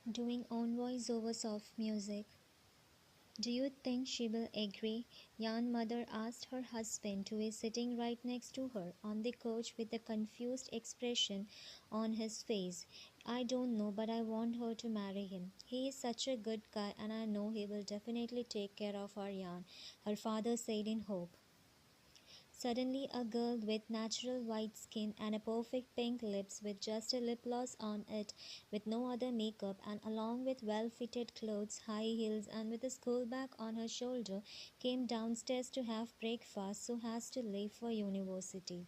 Doing own voice over soft music. Do you think she will agree? Yan mother asked her husband, who is sitting right next to her on the couch with a confused expression on his face. I don't know, but I want her to marry him. He is such a good guy, and I know he will definitely take care of our Yan, her father said in hope. Suddenly, a girl with natural white skin and a perfect pink lips with just a lip gloss on it, with no other makeup, and along with well fitted clothes, high heels, and with a school bag on her shoulder, came downstairs to have breakfast so as to leave for university.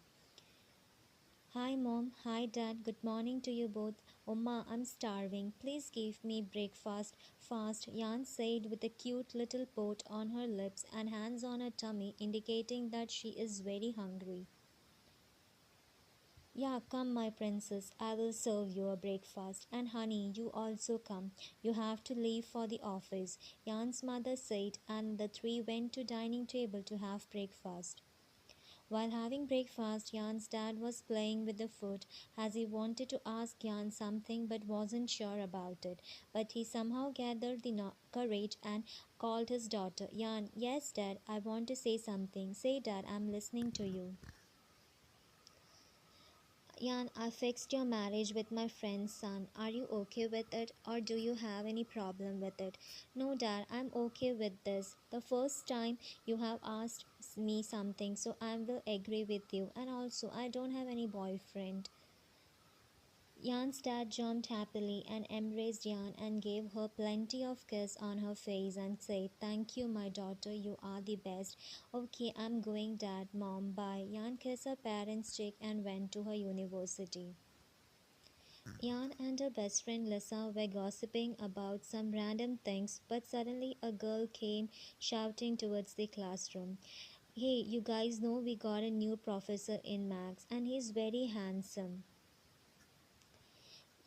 Hi mom, hi dad, good morning to you both. Oma, I'm starving. Please give me breakfast fast, Yan said with a cute little pout on her lips and hands on her tummy, indicating that she is very hungry. Yeah, come, my princess. I will serve you a breakfast. And honey, you also come. You have to leave for the office, Yan's mother said, and the three went to dining table to have breakfast. While having breakfast, Jan's dad was playing with the food as he wanted to ask Jan something but wasn't sure about it. But he somehow gathered the courage and called his daughter. Jan, yes, dad, I want to say something. Say, dad, I'm listening to you. Jan, I fixed your marriage with my friend's son. Are you okay with it or do you have any problem with it? No, dad, I'm okay with this. The first time you have asked me something, so I will agree with you. And also, I don't have any boyfriend. Jan's dad jumped happily and embraced Jan and gave her plenty of kiss on her face and said, thank you, my daughter, you are the best. Okay, I'm going, dad, mom, bye. Jan kissed her parents' cheek and went to her university. Jan and her best friend Lisa were gossiping about some random things, but suddenly a girl came shouting towards the classroom. Hey, you guys know we got a new professor in Max, and he's very handsome.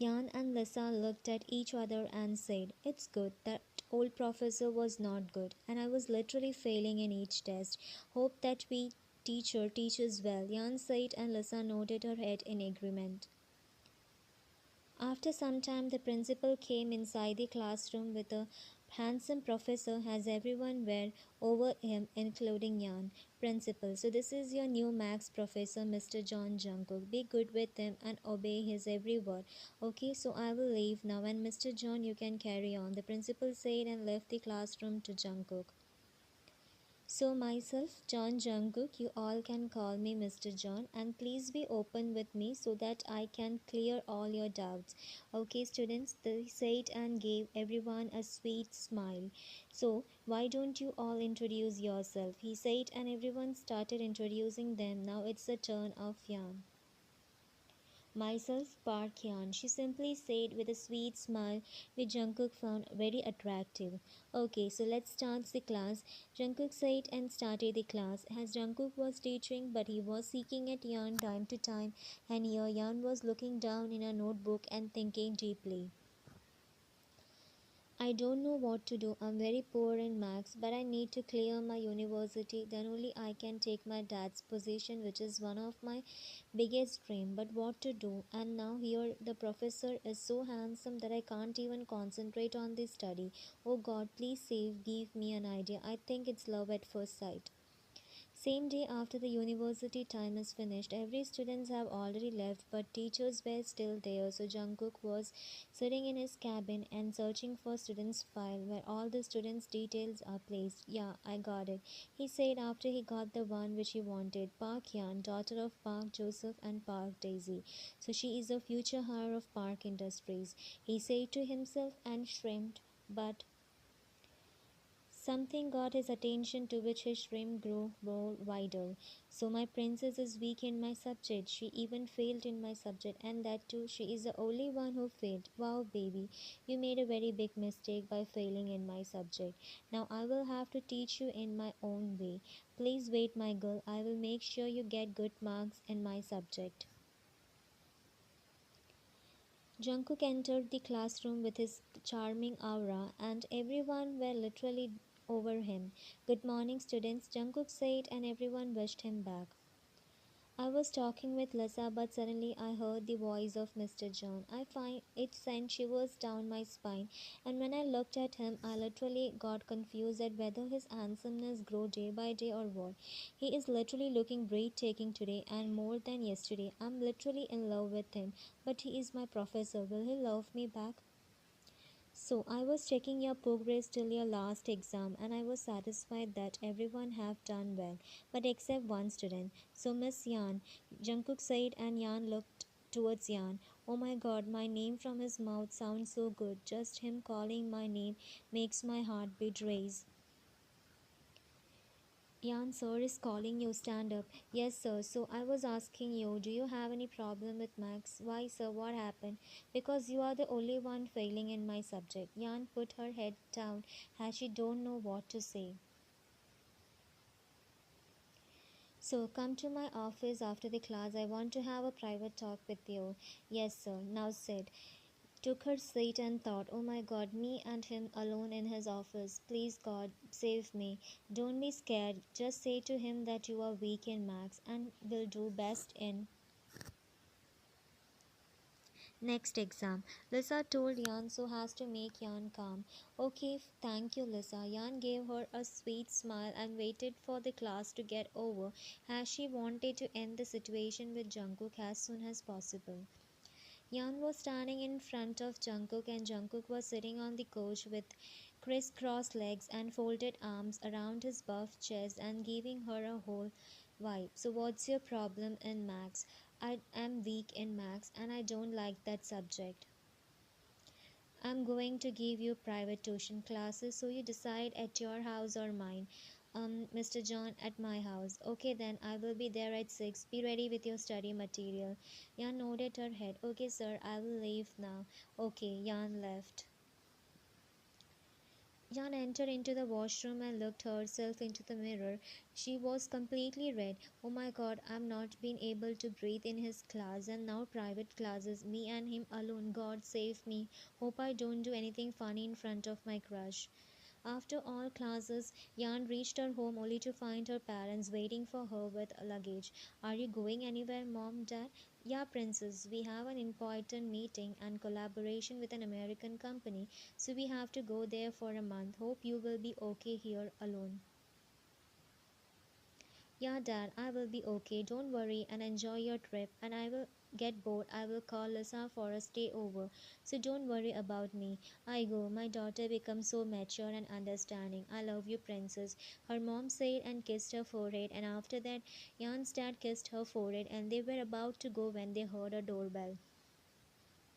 Jan and Lisa looked at each other and said, it's good. That old professor was not good, and I was literally failing in each test. Hope that we teacher teaches well, Jan said, and Lisa nodded her head in agreement. After some time, the principal came inside the classroom with a handsome professor as everyone were over him, including Jan. Principal, so this is your new Max professor, Mr. John Jungkook. Be good with him and obey his every word. Okay, so I will leave now, and Mr. John, you can carry on, the principal said and left the classroom to Jungkook. So, myself, John Jungkook, you all can call me Mr. John, and please be open with me so that I can clear all your doubts. Okay, students, they said and gave everyone a sweet smile. So, why don't you all introduce yourself? He said, and everyone started introducing them. Now it's the turn of Yan. Myself, Park Hyan, she simply said with a sweet smile, which Jungkook found very attractive. Okay, so let's start the class. Jungkook said and started the class. As Jungkook was teaching, but he was seeking at Yan time to time, and here Yan was looking down in a notebook and thinking deeply. I don't know what to do. I'm very poor in maths, but I need to clear my university. Then only I can take my dad's position, which is one of my biggest dream. But what to do? And now here the professor is so handsome that I can't even concentrate on the study. Oh God, please save, give me an idea. I think it's love at first sight. Same day after the university time is finished, every students have already left, but teachers were still there. So Jungkook was sitting in his cabin and searching for students' file where all the students' details are placed. Yeah, I got it, he said after he got the one which he wanted. Park Yan, daughter of Park Joseph and Park Daisy. So she is a future hire of Park Industries, he said to himself and shrimped, but something got his attention to which his shrimp grew more wider. So my princess is weak in my subject. She even failed in my subject, and that too she is the only one who failed. Wow, baby, you made a very big mistake by failing in my subject. Now I will have to teach you in my own way. Please wait, my girl. I will make sure you get good marks in my subject. Jungkook entered the classroom with his charming aura, and everyone were literally over him. Good morning, students, Jungkook said, and everyone wished him back. I was talking with Lisa, but suddenly I heard the voice of Mr. John. I find it sent shivers down my spine, and when I looked at him, I literally got confused at whether his handsomeness grew day by day or what. He is literally looking breathtaking today, and more than yesterday. I'm literally in love with him, but he is my professor. Will he love me back? So I was checking your progress till your last exam, and I was satisfied that everyone have done well, but except one student. So Miss Yan, Jungkook said, and Yan looked towards Yan. Oh my god, my name from his mouth sounds so good. Just him calling my name makes my heartbeat race. Yan, sir is calling you. Stand up. Yes, sir. So I was asking you, do you have any problem with Max? Why, sir? What happened? Because you are the only one failing in my subject. Yan put her head down as she don't know what to say. So come to my office after the class. I want to have a private talk with you. Yes, sir. Now sit. Took her seat and thought, oh my god, me and him alone in his office. Please, God, save me. Don't be scared. Just say to him that you are weak in max and will do best in next exam. Lisa told Yan so has to make Yan calm. Okay, thank you, Lisa. Yan gave her a sweet smile and waited for the class to get over as she wanted to end the situation with Jungkook as soon as possible. Yan was standing in front of Jungkook, and Jungkook was sitting on the couch with crisscrossed legs and folded arms around his buff chest and giving her a whole vibe. So what's your problem in Max? I am weak in Max and I don't like that subject. I'm going to give you private tuition classes, so you decide at your house or mine. Mr. John, at my house. Okay, then I will be there at 6. Be ready with your study material. Yan nodded her head. Okay, sir, I will leave now. Okay, Yan left. Yan entered into the washroom and looked herself into the mirror. She was completely red. Oh my god, I'm not been able to breathe in his class, and now private classes, me and him alone. God save me. Hope I don't do anything funny in front of my crush. After all classes, Yan reached her home only to find her parents waiting for her with luggage. Are you going anywhere, mom, dad? Yeah, princess, we have an important meeting and collaboration with an American company, so we have to go there for a month. Hope you will be okay here alone. Yeah, dad, I will be okay. Don't worry and enjoy your trip. And I will get bored. I will call Lisa for a stay over. So don't worry about me. I go. My daughter becomes so mature and understanding. I love you, princess. Her mom said and kissed her forehead. And after that, Jan's dad kissed her forehead. And they were about to go when they heard a doorbell.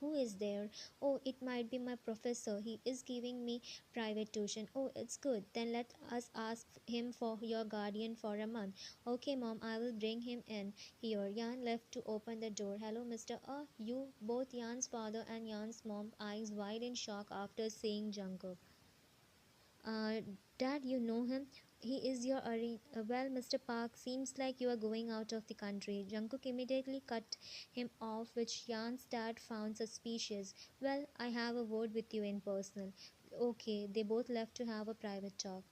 Who is there? Oh, it might be my professor. He is giving me private tuition. Oh, it's good. Then let us ask him for your guardian for a month. Okay, mom, I will bring him in. Here, Jan left to open the door. Hello, Mr. You, both Jan's father and Jan's mom, eyes wide in shock after seeing Jungkook. Uh, Dad, you know him? He is your well, Mr. Park, seems like you are going out of the country. Jungkook immediately cut him off, which Jan's dad found suspicious. Well, I have a word with you in personal. Okay, they both left to have a private talk.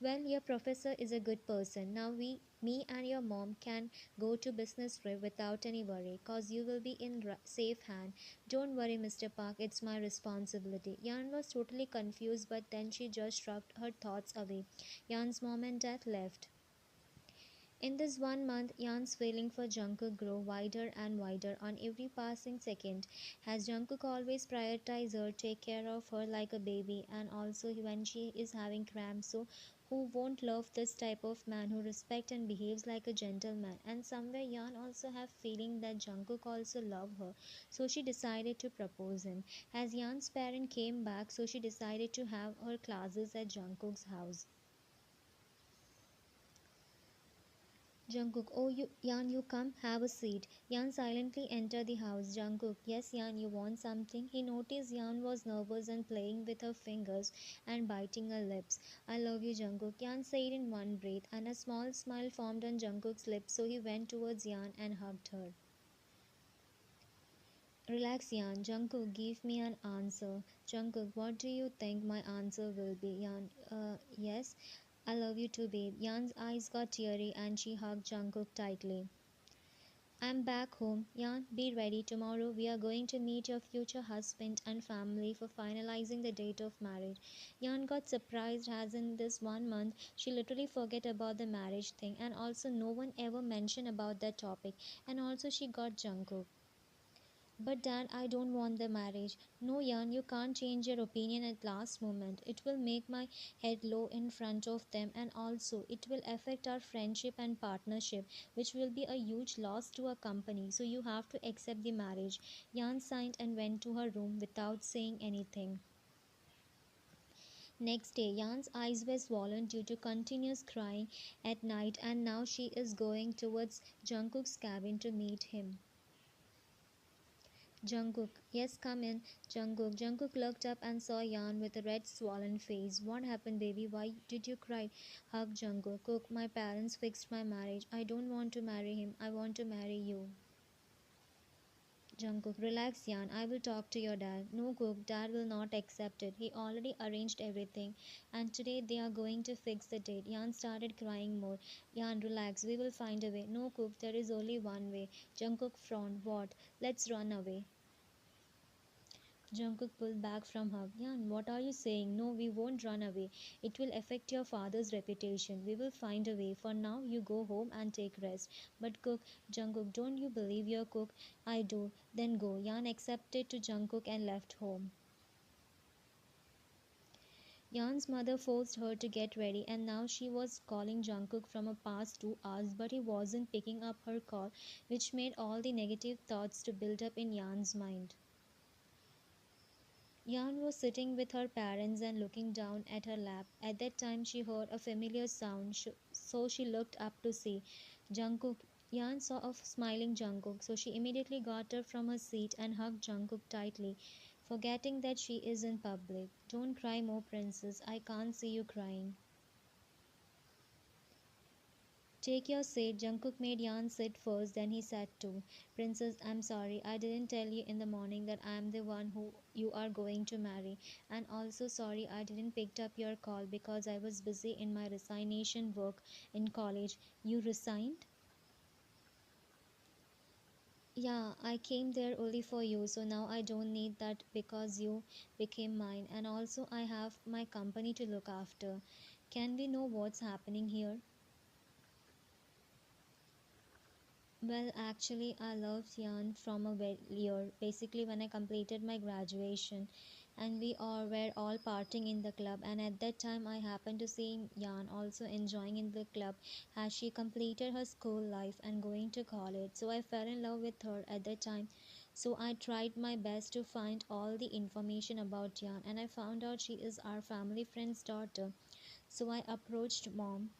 Well, your professor is a good person. Now me and your mom can go to business trip without any worry, cause you will be in safe hand. Don't worry, Mr. Park, it's my responsibility. Yan was totally confused, but then she just shrugged her thoughts away. Yan's mom and dad left. In this 1 month, Yan's feeling for Jungkook grew wider and wider on every passing second. Has Jungkook always prioritized her, take care of her like a baby, and also when she is having cramps, so who won't love this type of man who respects and behaves like a gentleman? And somewhere Yan also have feeling that Jungkook also love her, so she decided to propose him. As Yan's parent came back, so she decided to have her classes at Jungkook's house. Jungkook, oh you Yan, you come, have a seat. Yan silently entered the house. Jungkook, yes Yan, you want something? He noticed Yan was nervous and playing with her fingers and biting her lips. I love you, Jungkook, Yan said in one breath, and a small smile formed on Jungkook's lips, so he went towards Yan and hugged her. Relax, Yan. Jungkook, give me an answer. Jungkook, what do you think my answer will be? Yan, yes. I love you too, babe. Yan's eyes got teary and she hugged Jungkook tightly. I'm back home. Yeah, be ready. Tomorrow we are going to meet your future husband and family for finalizing the date of marriage. Yan got surprised as in this 1 month she literally forget about the marriage thing, and also no one ever mentioned about that topic, and also she got Jungkook. But dad, I don't want the marriage. No, Yan, you can't change your opinion at last moment. It will make my head low in front of them, and also it will affect our friendship and partnership, which will be a huge loss to our company. So you have to accept the marriage. Yan signed and went to her room without saying anything. Next day, Yan's eyes were swollen due to continuous crying at night, and now she is going towards Jungkook's cabin to meet him. Jungkook, yes, come in. Jungkook. Jungkook looked up and saw Yan with a red, swollen face. What happened, baby? Why did you cry? Hug Jungkook. Cook, my parents fixed my marriage. I don't want to marry him. I want to marry you. Jungkook, relax, Yan. I will talk to your dad. No, Cook, dad will not accept it. He already arranged everything. And today they are going to fix the date. Yan started crying more. Yan, relax. We will find a way. No, Cook, there is only one way. Jungkook frowned. What? Let's run away. Jungkook pulled back from her. Yan, what are you saying? No, we won't run away. It will affect your father's reputation. We will find a way. For now, you go home and take rest. But Cook, Jungkook, don't you believe your Cook? I do. Then go. Yan accepted to Jungkook and left home. Yan's mother forced her to get ready, and now she was calling Jungkook from a past 2 hours, but he wasn't picking up her call, which made all the negative thoughts to build up in Yan's mind. Yan was sitting with her parents and looking down at her lap. At that time, she heard a familiar sound, so she looked up to see Jungkook. Yan saw a smiling Jungkook, so she immediately got up from her seat and hugged Jungkook tightly, forgetting that she is in public. Don't cry more, princess. I can't see you crying. Take your seat. Jungkook made Yan sit first, then he sat too. Princess, I'm sorry. I didn't tell you in the morning that I am the one who you are going to marry. And also sorry I didn't pick up your call because I was busy in my resignation work in college. You resigned? Yeah, I came there only for you, so now I don't need that because you became mine. And also I have my company to look after. Can we know what's happening here? Well, actually, I loved Yan from a year. Basically, when I completed my graduation, and we all were all partying in the club, and at that time, I happened to see Yan also enjoying in the club as she completed her school life and going to college. So I fell in love with her at that time. So I tried my best to find all the information about Yan, and I found out she is our family friend's daughter. So I approached mom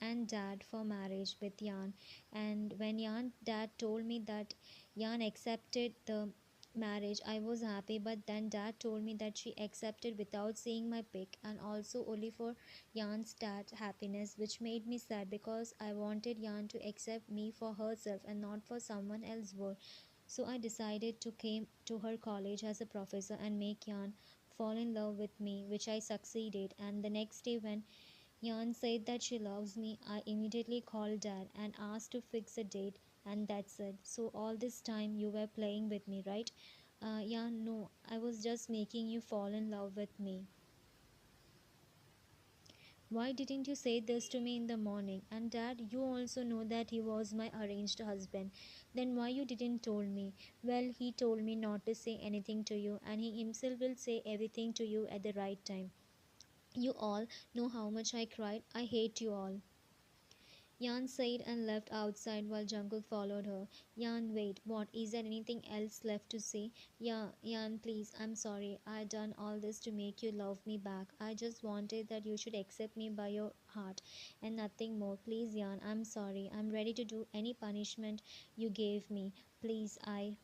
and dad for marriage with Yan. And when Yan dad told me that Yan accepted the marriage, I was happy. But then dad told me that she accepted without seeing my pic and also only for Yan's dad happiness, which made me sad because I wanted Yan to accept me for herself and not for someone else world. So I decided to came to her college as a professor and make Yan fall in love with me, which I succeeded. And the next day when Yan said that she loves me. I immediately called dad and asked to fix a date, and that's it. So, all this time you were playing with me, right? Yan, no, I was just making you fall in love with me. Why didn't you say this to me in the morning? And dad, you also know that he was my arranged husband. Then why you didn't told me? Well, he told me not to say anything to you, and he himself will say everything to you at the right time. You all know how much I cried. I hate you all. Yan said and left outside while Jungkook followed her. Yan, wait, what? Is there anything else left to say? Yeah, Yan, please, I'm sorry. I done all this to make you love me back. I just wanted that you should accept me by your heart and nothing more. Please, Yan, I'm sorry. I'm ready to do any punishment you gave me. Please, I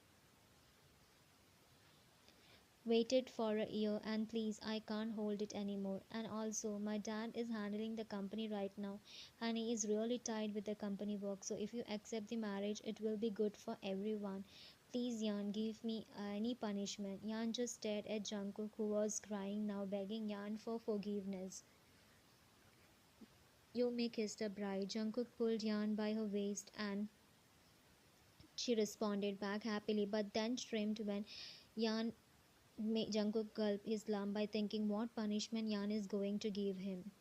waited for a year and please I can't hold it anymore. And also my dad is handling the company right now and he is really tied with the company work, so if you accept the marriage it will be good for everyone. Please Yan, give me any punishment. Yan just stared at Jungkook who was crying now, begging Yan for forgiveness. You may kiss the bride. Jungkook pulled Yan by her waist and She responded back happily, but then shrimped when Yan made Jungkook gulp his lump by thinking what punishment Yan is going to give him.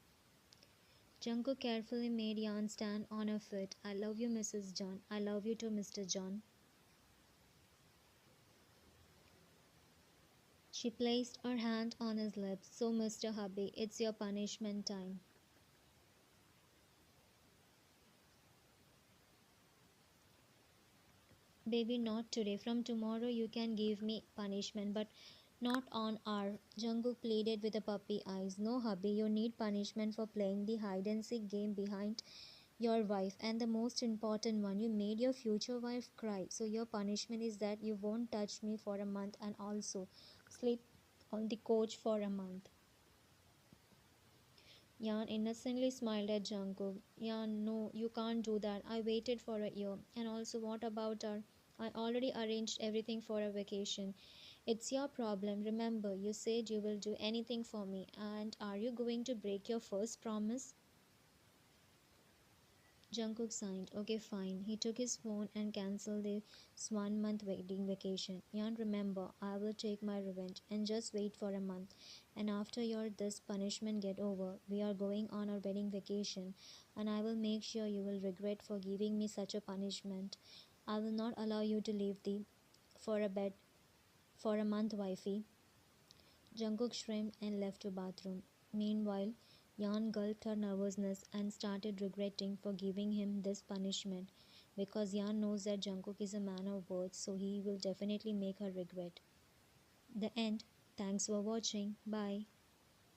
Jungkook carefully made Yan stand on her foot. I love you, Mrs. John. I love you too, Mr. John. She placed her hand on his lips. So, Mr. Hubby, it's your punishment time. Baby, not today. From tomorrow, you can give me punishment, but not on our. Jungkook pleaded with the puppy eyes. No, hubby, you need punishment for playing the hide and seek game behind your wife. And the most important one, you made your future wife cry. So, your punishment is that you won't touch me for a month and also sleep on the couch for a month. Yan innocently smiled at Jungkook. Yan, no, you can't do that. I waited for a year. And also, what about our? I already arranged everything for a vacation. It's your problem. Remember, you said you will do anything for me. And are you going to break your first promise? Jungkook signed. Okay, fine. He took his phone and cancelled the 1 month wedding vacation. Yan, remember, I will take my revenge and just wait for a month. And after your this punishment get over, we are going on our wedding vacation, and I will make sure you will regret for giving me such a punishment. I will not allow you to leave the for a bed for a month, wifey. Jungkook shrimped and left to bathroom. Meanwhile, Yan gulped her nervousness and started regretting for giving him this punishment because Yan knows that Jungkook is a man of words, so he will definitely make her regret. The end. Thanks for watching. Bye.